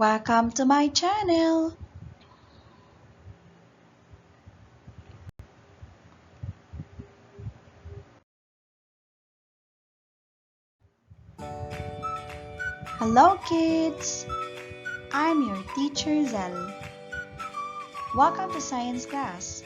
Welcome to my channel. Hello kids, I'm your teacher Zell. Welcome to science class.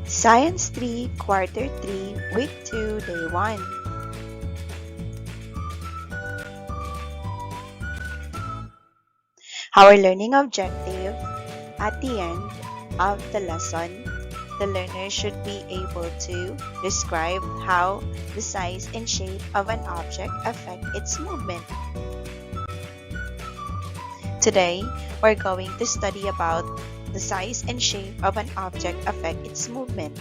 Science 3, Quarter 3, Week 2, Day 1. Our learning objective: at the end of the lesson, the learner should be able to describe how the size and shape of an object affect its movement. Today, we're going to study about the size and shape of an object affect its movement.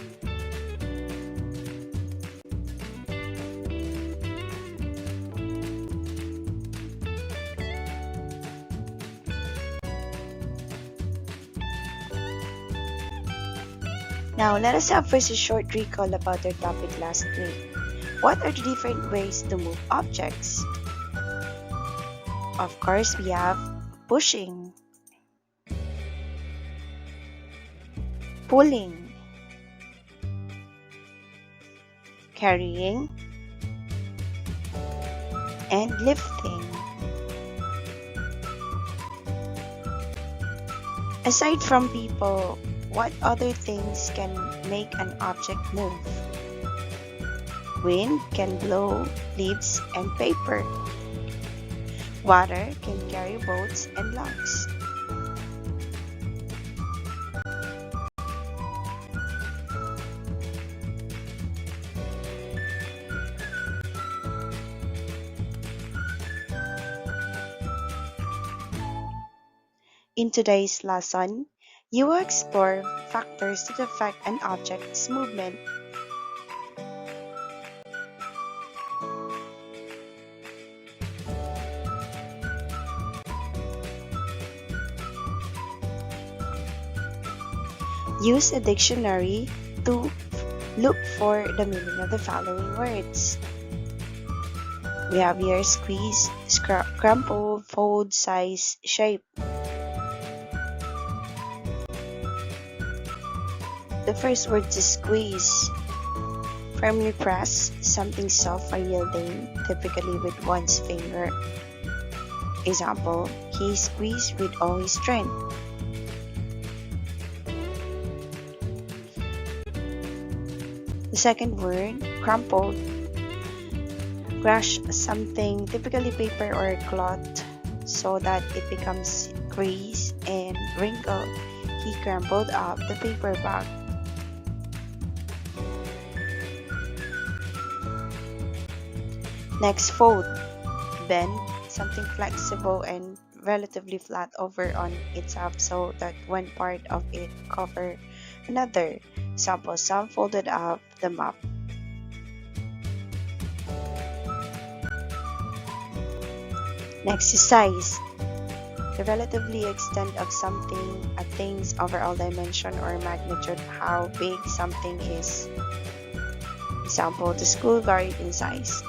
Now, let us have first a short recall about our topic last week. What are the different ways to move objects? Of course, we have pushing, pulling, carrying, and lifting. Aside from people, what other things can make an object move? Wind can blow leaves and paper. Water can carry boats and logs. In today's lesson, you will explore factors that affect an object's movement. Use a dictionary to look for the meaning of the following words. We have here squeeze, crumple, fold, size, shape. The first word is squeeze. Firmly press something soft or yielding, typically with one's finger. Example, he squeezed with all his strength. The second word, crumpled. Crush something, typically paper or cloth, so that it becomes creased and wrinkled. He crumpled up the paper bag. Next, fold. Bend something flexible and relatively flat over on itself so that one part of it covers another. Example, some folded up the map. Next is size. The relatively extent of something, a thing's overall dimension or magnitude, how big something is. Example, the school varied in size.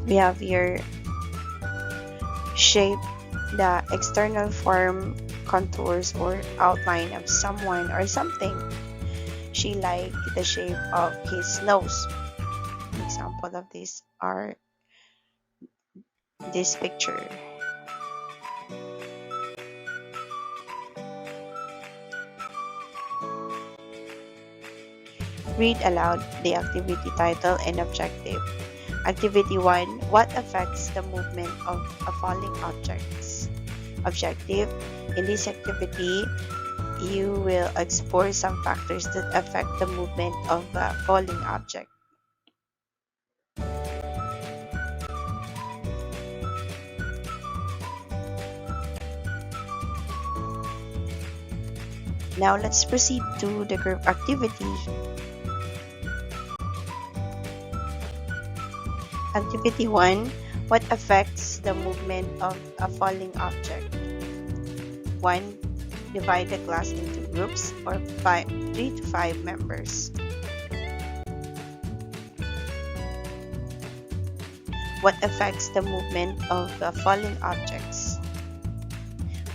We have here shape, the external form, contours, or outline of someone or something. She liked the shape of his nose. Example of this are this picture. Read aloud the activity title and objective. Activity 1. What affects the movement of a falling object? Objective. In this activity, you will explore some factors that affect the movement of a falling object. Now let's proceed to the group activity. Activity 1. What affects the movement of a falling object? 1. Divide the class into groups or 3 to 5 members. What affects the movement of the falling objects?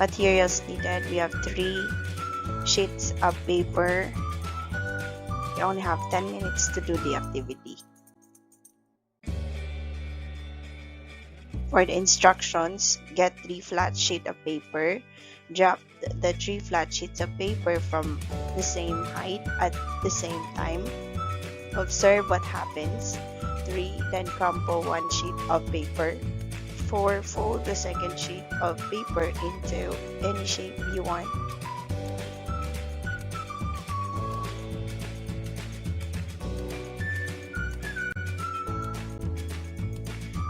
Materials needed. We have 3 sheets of paper. You only have 10 minutes to do the activity. For the instructions, get 3 flat sheets of paper. Drop the 3 flat sheets of paper from the same height at the same time. Observe what happens. 3. Then crumple 1 sheet of paper. 4. Fold the second sheet of paper into any shape you want.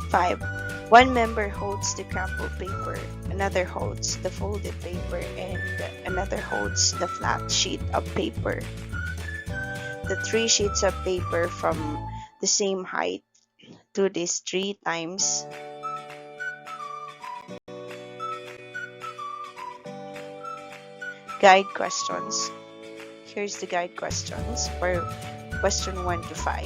5. One member holds the crumpled paper, another holds the folded paper, and another holds the flat sheet of paper. The 3 sheets of paper from the same height. Do this 3 times. Guide questions. Here's the guide questions for question 1 to 5.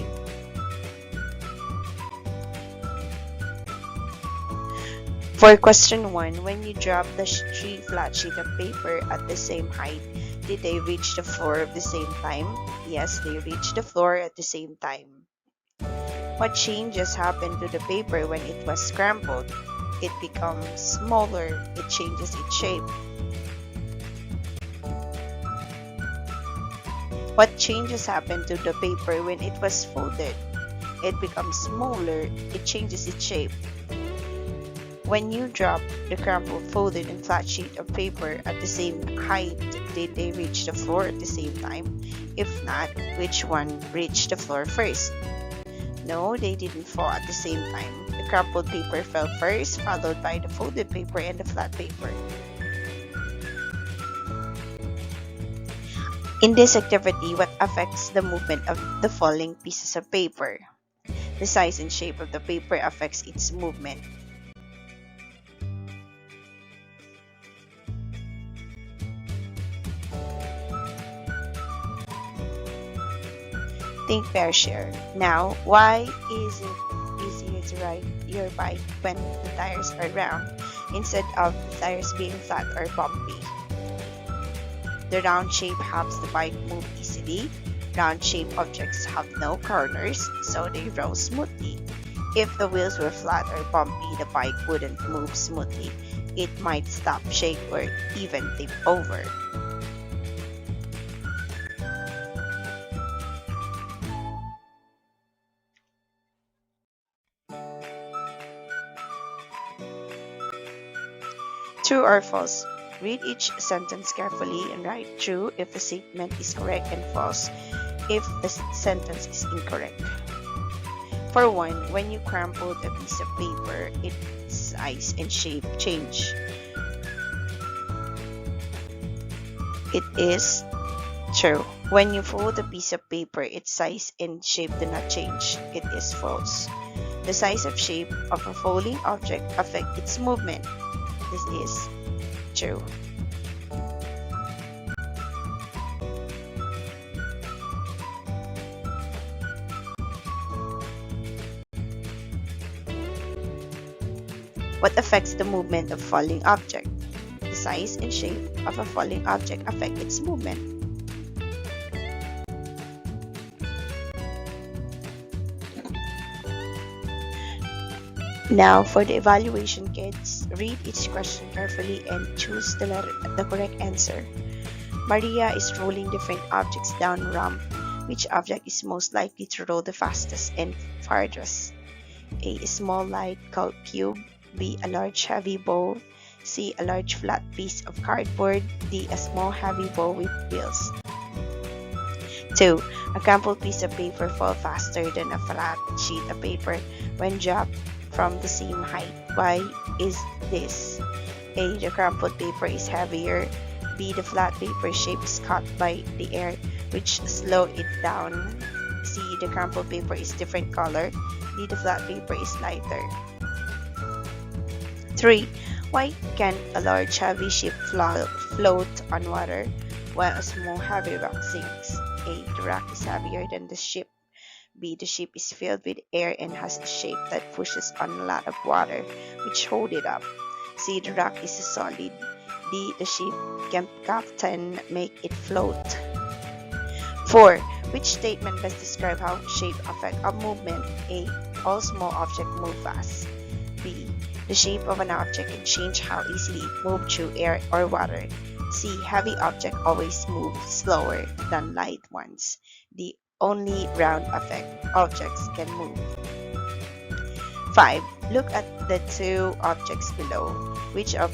For question 1, when you drop the 3 flat sheets of paper at the same height, did they reach the floor at the same time? Yes, they reached the floor at the same time. What changes happened to the paper when it was scrambled? It becomes smaller. It changes its shape. What changes happened to the paper when it was folded? It becomes smaller. It changes its shape. When you drop the crumpled, folded, and flat sheet of paper at the same height, did they reach the floor at the same time? If not, which one reached the floor first? No, they didn't fall at the same time. The crumpled paper fell first, followed by the folded paper and the flat paper. In this activity, what affects the movement of the falling pieces of paper? The size and shape of the paper affects its movement. Think, pair, share. Now, why is it easier to ride your bike when the tires are round instead of the tires being flat or bumpy? The round shape helps the bike move easily. Round shaped objects have no corners, so they roll smoothly. If the wheels were flat or bumpy, the bike wouldn't move smoothly. It might stop, shake, or even tip over. True or false? Read each sentence carefully and write true if the statement is correct and false if the sentence is incorrect. For 1, when you crumpled a piece of paper, its size and shape change. It is true. When you fold a piece of paper, its size and shape do not change. It is false. The size and shape of a falling object affect its movement. This is true. What affects the movement of falling object? The size and shape of a falling object affect its movement. Now, for the evaluation, kids, read each question carefully and choose the correct answer. Maria is rolling different objects down a ramp. Which object is most likely to roll the fastest and farthest? A small light called cube. B, a large heavy ball. C, a large flat piece of cardboard. D, a small heavy ball with wheels. 2. A crumpled piece of paper falls faster than a flat sheet of paper when dropped from the same height. Why is this? A, the crumpled paper is heavier. B, the flat paper shape is caught by the air, which slow it down. C, the crumpled paper is different color. D, the flat paper is lighter. 3. Why can't a large heavy ship float on water while a small heavy rock sinks? A. The rock is heavier than the ship. B. The ship is filled with air and has a shape that pushes on a lot of water, which hold it up. C. The rock is solid. D. The ship captain make it float. 4. Which statement best describe how shape affect a movement? A. All small objects move fast. B. The shape of an object can change how easily it moves through air or water. C. Heavy objects always move slower than light ones. D. Only round objects can move. 5. Look at the two objects below. Which of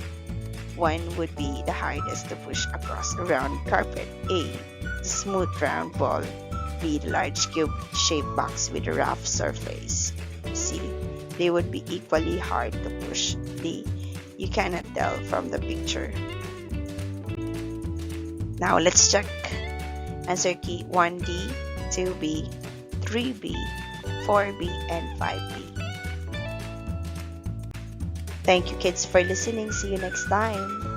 one would be the hardest to push across a round carpet? A. The smooth round ball. B. The large cube-shaped box with a rough surface. C. They would be equally hard to push. D. You cannot tell from the picture. Now let's check. Answer key 1D, 2B, 3B, 4B, and 5B. Thank you kids for listening. See you next time.